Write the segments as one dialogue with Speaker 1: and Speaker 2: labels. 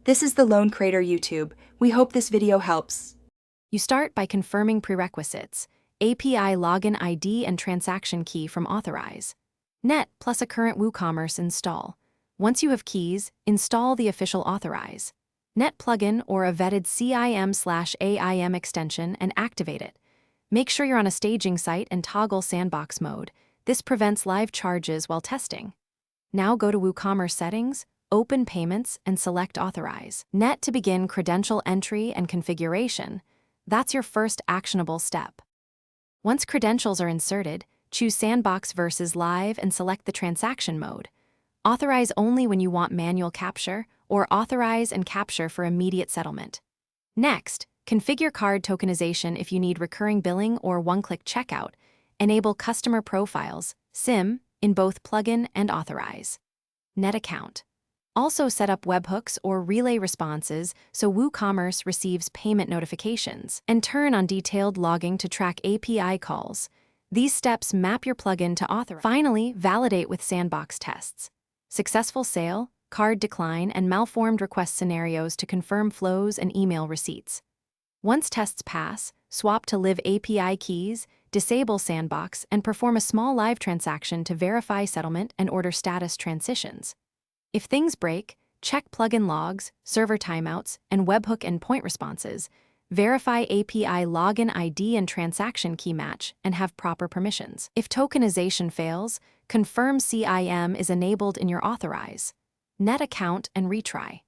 Speaker 1: This is the Lone Creator YouTube. We hope this video helps.
Speaker 2: You start by confirming prerequisites, API login ID and transaction key from Authorize. Net plus a current Woocommerce install. Once you have keys, install the official Authorize. Net plugin or a vetted CIM/AIM extension and activate it. Make sure you're on a staging site and toggle sandbox mode. This prevents live charges while testing. Now go to Woocommerce settings, open payments, and select Authorize. Net to begin credential entry and configuration. That's your first actionable step. Once credentials are inserted, choose Sandbox versus Live and select the transaction mode. Authorize only when you want manual capture, or authorize and capture for immediate settlement. Next, configure card tokenization if you need recurring billing or one-click checkout. Enable customer profiles, SIM, in both plugin and Authorize. Net account. Also set up webhooks or relay responses so Woocommerce receives payment notifications, and turn on detailed logging to track API calls. These steps map your plugin to Authorize. Finally, validate with sandbox tests. Successful sale, card decline, and malformed request scenarios to confirm flows and email receipts. Once tests pass, swap to live API keys, disable sandbox, and perform a small live transaction to verify settlement and order status transitions. If things break, check plugin logs, server timeouts, and webhook endpoint responses. Verify API login ID and transaction key match and have proper permissions. If tokenization fails, confirm CIM is enabled in your Authorize. Net account and retry.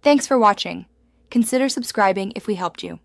Speaker 1: Thanks for watching. Consider subscribing if we helped you.